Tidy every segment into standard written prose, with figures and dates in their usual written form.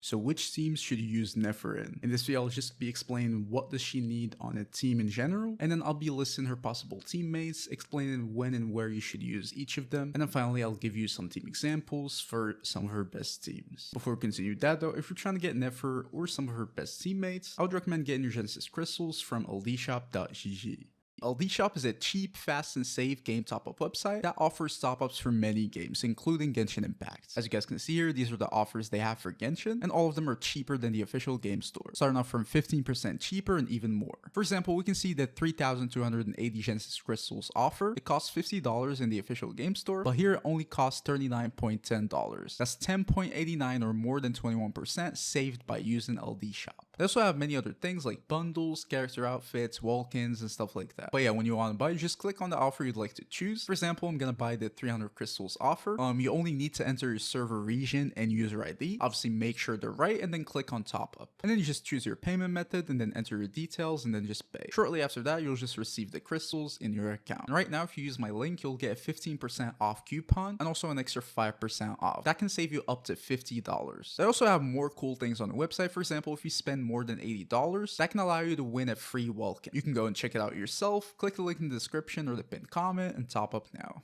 So which teams should you use Nefer in? In this video, I'll just be explaining what does she need on a team in general, and then I'll be listing her possible teammates, explaining when and where you should use each of them, and then finally I'll give you some team examples for some of her best teams. Before we continue that though, if you're trying to get Nefer or some of her best teammates, I would recommend getting your Genesis crystals from LDshop.gg. LDshop is a cheap, fast, and safe game top-up website that offers top-ups for many games, including Genshin Impact. As you guys can see here, these are the offers they have for Genshin, and all of them are cheaper than the official game store, starting off from 15% cheaper and even more. For example, we can see that 3,280 Genesis crystals offer. It costs $50 in the official game store, but here it only costs $39.10. That's 10.89 or more than 21% saved by using LDshop. They also have many other things like bundles, character outfits, Welkins, and stuff like that. But yeah, when you want to buy, just click on the offer you'd like to choose. For example, I'm gonna buy the 300 crystals offer. You only need to enter your server region and user ID. Obviously, make sure they're right, and then click on top up. And then you just choose your payment method, and then enter your details, and then just pay. Shortly after that, you'll just receive the crystals in your account. And right now, if you use my link, you'll get a 15% off coupon and also an extra 5% off. That can save you up to $50. They also have more cool things on the website. For example, if you spend more than $80, that can allow you to win a free Welkin. You can go and check it out yourself, click the link in the description or the pinned comment, and top up now.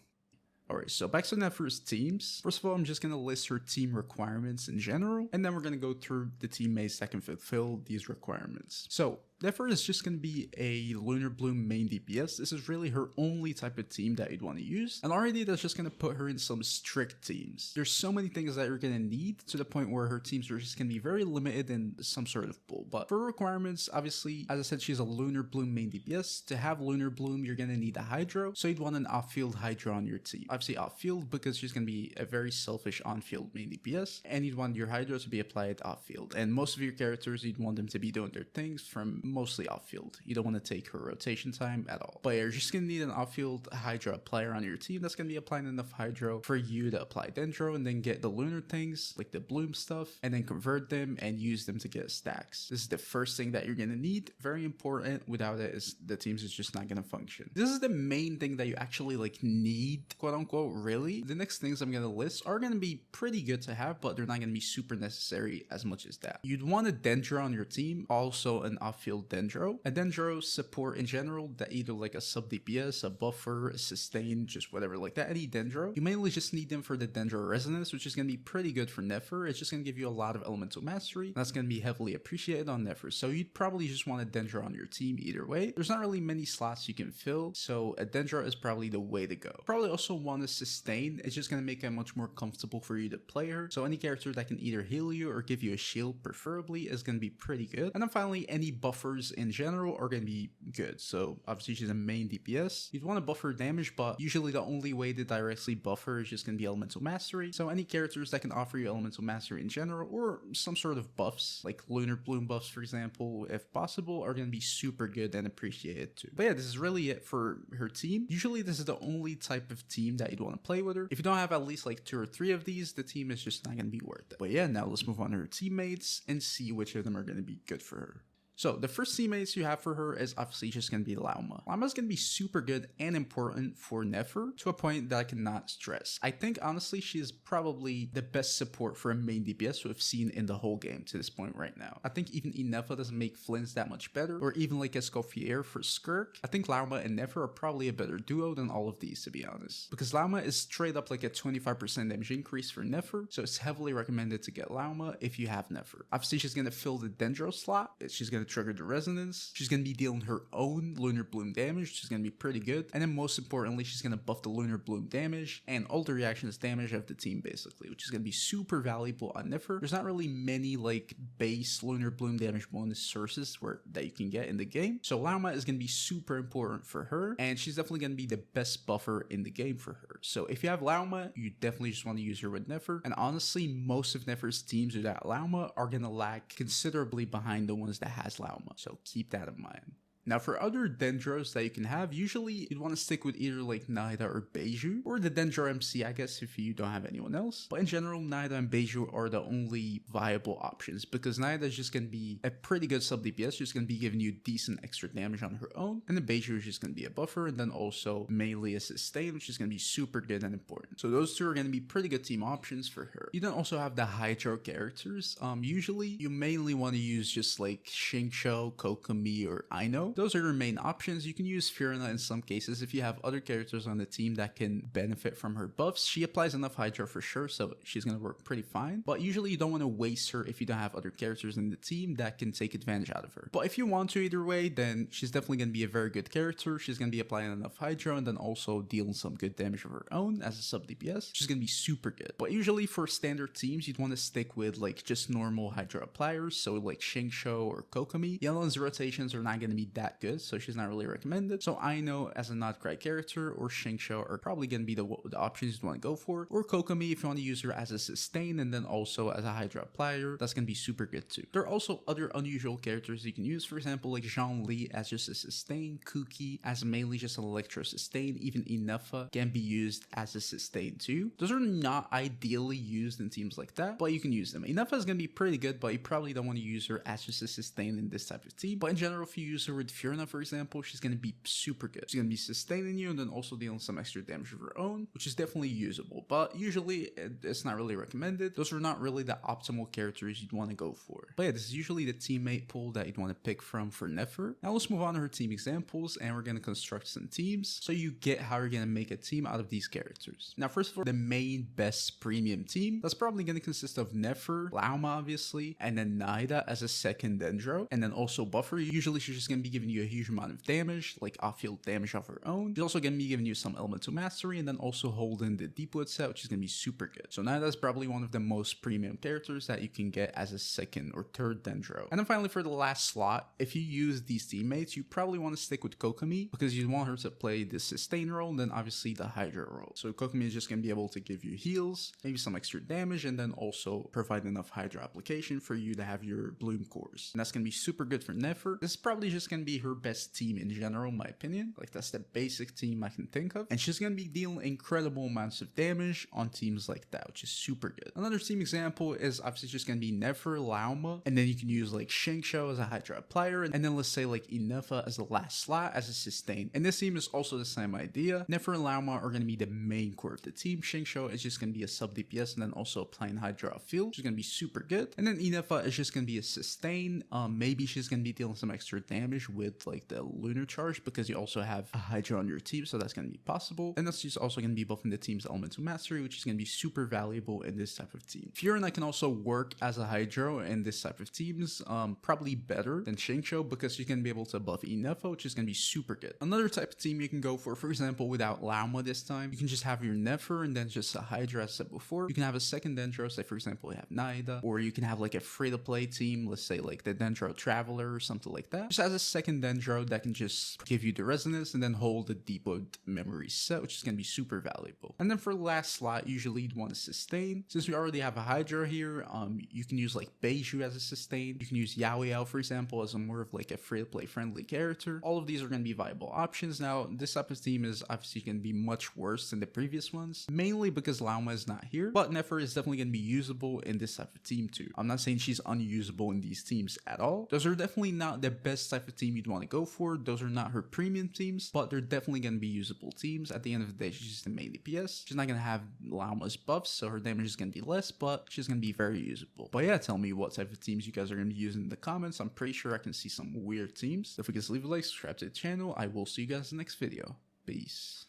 Alright, so back to Nefer's teams. First of all, I'm just going to list her team requirements in general, and then we're going to go through the teammates that can fulfill these requirements. So, Nefer is just going to be a Lunar Bloom main DPS. This is really her only type of team that you'd want to use. And already that's just going to put her in some strict teams. There's so many things that you're going to need to the point where her teams are just going to be very limited in some sort of pool. But for requirements, obviously, as I said, she's a Lunar Bloom main DPS. To have Lunar Bloom, you're going to need a Hydro. So you'd want an off-field Hydro on your team. Obviously off-field because she's going to be a very selfish on-field main DPS. And you'd want your Hydro to be applied off-field. And most of your characters, you'd want them to be doing their things from mostly off-field. You don't want to take her rotation time at all. But you're just going to need an off-field Hydra player on your team that's going to be applying enough Hydro for you to apply Dendro and then get the lunar things like the bloom stuff and then convert them and use them to get stacks. This is the first thing that you're going to need. Very important. Without it, the teams is just not going to function. This is the main thing that you actually like need, quote unquote, really. The next things I'm going to list are going to be pretty good to have, but they're not going to be super necessary as much as that. You'd want a Dendro on your team, also an off-field Dendro. A Dendro support in general, that either like a sub DPS, a buffer, a sustain, just whatever like that, any Dendro. You mainly just need them for the Dendro resonance, which is going to be pretty good for Nefer. It's just going to give you a lot of elemental mastery. That's going to be heavily appreciated on Nefer. So you'd probably just want a Dendro on your team either way. There's not really many slots you can fill, so a Dendro is probably the way to go. Probably also want to sustain. It's just going to make it much more comfortable for you to play her. So any character that can either heal you or give you a shield preferably is going to be pretty good. And then finally, any buffers in general are going to be good. So obviously she's a main DPS. You'd want to buff her damage, but usually the only way to directly buff her is just going to be elemental mastery. So any characters that can offer you elemental mastery in general or some sort of buffs like lunar bloom buffs, for example, if possible, are going to be super good and appreciated too. But yeah, this is really it for her team. Usually this is the only type of team that you'd want to play with her. If you don't have at least like 2 or 3 of these, the team is just not going to be worth it. But yeah, now let's move on to her teammates and see which of them are going to be good for her. So the first teammates you have for her is obviously just going to be Lauma. Lauma's going to be super good and important for Nefer to a point that I cannot stress. I think honestly she is probably the best support for a main DPS we've seen in the whole game to this point right now. I think even Inefa doesn't make Flints that much better, or even like Escoffier for Skirk. I think Lauma and Nefer are probably a better duo than all of these, to be honest. Because Lauma is straight up like a 25% damage increase for Nefer, so it's heavily recommended to get Lauma if you have Nefer. Obviously she's going to fill the Dendro slot. She's going to trigger the resonance. She's going to be dealing her own lunar bloom damage, which is going to be pretty good. And then most importantly, she's going to buff the lunar bloom damage and all the reactions damage of the team basically, which is going to be super valuable on Nefer. There's not really many like base lunar bloom damage bonus sources that you can get in the game. So Lauma is going to be super important for her, and she's definitely going to be the best buffer in the game for her. So if you have Lauma, you definitely just want to use her with Nefer. And honestly, most of Nefer's teams without Lauma are going to lag considerably behind the ones that has Lauma. So keep that in mind. Now for other Dendros that you can have, usually you'd want to stick with either like Nida or Beiju, or the Dendro MC I guess if you don't have anyone else. But in general, Nida and Beiju are the only viable options, because Nida is just going to be a pretty good sub DPS, just going to be giving you decent extra damage on her own, and the Beiju is just going to be a buffer, and then also melee as sustain, which is going to be super good and important. So those two are going to be pretty good team options for her. You then also have the Hydro characters. Usually you mainly want to use just like Xingqiu, Kokomi, or Aino. Those are your main options. You can use Fiorina in some cases if you have other characters on the team that can benefit from her buffs. She applies enough Hydro for sure, so she's going to work pretty fine. But usually you don't want to waste her if you don't have other characters in the team that can take advantage out of her. But if you want to either way, then she's definitely going to be a very good character. She's going to be applying enough Hydro and then also dealing some good damage of her own as a sub DPS. She's going to be super good. But usually for standard teams, you'd want to stick with like just normal Hydro appliers, so like Xingqiu or Kokomi. Yelan's rotations are not going to be that good, so she's not really recommended. So I know as a not great character, or Xingqiu are probably going to be the options you want to go for, or Kokomi if you want to use her as a sustain and then also as a Hydra applier. That's going to be super good too. There are also other unusual characters you can use, for example like Zhongli as just a sustain, Kuki as mainly just an electro sustain, even Nefer can be used as a sustain too. Those are not ideally used in teams like that, but you can use them. Nefer is going to be pretty good, but you probably don't want to use her as just a sustain in this type of team. But in general, if you use her with Fiorina, for example, she's going to be super good. She's going to be sustaining you and then also dealing some extra damage of her own, which is definitely usable, but usually it's not really recommended. Those are not really the optimal characters you'd want to go for. But yeah, this is usually the teammate pool that you'd want to pick from for Nefer. Now let's move on to her team examples, and we're going to construct some teams so you get how you're going to make a team out of these characters. Now first of all, the main best premium team, that's probably going to consist of Nefer, Lauma obviously, and then Nida as a second Dendro, and then also Buffer. Usually she's just going to be giving you a huge amount of damage, like off-field damage of her own. She's also going to be giving you some Elemental Mastery, and then also holding the Deepwood set, which is going to be super good. So Nida's probably one of the most premium characters that you can get as a second or third Dendro. And then finally for the last slot, if you use these teammates, you probably want to stick with Kokomi because you want her to play the sustain role and then obviously the Hydra role. So Kokomi is just going to be able to give you heals, maybe some extra damage, and then also provide enough Hydra application for you to have your Bloom cores. And that's going to be super good for Nefer. This is probably just going to be her best team in general, in my opinion. Like that's the basic team I can think of. And she's going to be dealing incredible amounts of damage on teams like that, which is super good. Another team example is obviously just going to be Nefer, Lauma, and then you can use like Xingqiu as a Hydra applier, and then let's say like Nefer as the last slot as a sustain. And this team is also the same idea. Nefer and Lauma are going to be the main core of the team. Xingqiu is just going to be a sub DPS and then also applying Hydra field, which is going to be super good. And then Nefer is just going to be a sustain. Maybe she's going to be dealing some extra damage with like the lunar charge because you also have a Hydra on your team, so that's going to be possible. And that's just also going to be buffing the team's elemental mastery, which is going to be super valuable in this type of team. Fiorina can also work as a Hydra in this type of teams, probably better than Xingqiu because you can be able to buff Nefer, which is going to be super good. Another type of team you can go for example, without Lauma this time, you can just have your Nefer and then just a Hydra as I said before. You can have a second Dendro, say for example you have Nida, or you can have like a free-to-play team, let's say like the Dendro Traveler or something like that. Just as a second Dendro that can just give you the resonance and then hold the Deepwood memory set, which is going to be super valuable. And then for the last slot, usually you'd want to sustain. Since we already have a Hydra here, you can use like Beiju as a sustain. You can use Yao Yao, for example, as a more of like a free-to-play friendly character. All of these are going to be viable options. Now, this type of team is obviously going to be much worse than the previous ones, mainly because Lauma is not here, but Nefer is definitely going to be usable in this type of team too. I'm not saying she's unusable in these teams at all. Those are definitely not the best type of team you'd want to go for. Those are not her premium teams, but they're definitely going to be usable teams. At the end of the day, she's just the main DPS. She's not going to have Lauma's buffs, so her damage is going to be less, but she's going to be very usable. But yeah, tell me what type of teams you guys are going to be using in the comments. I'm pretty sure I can see some weird teams. Don't forget to leave a like, subscribe to the channel. I will see you guys in the next video. Peace.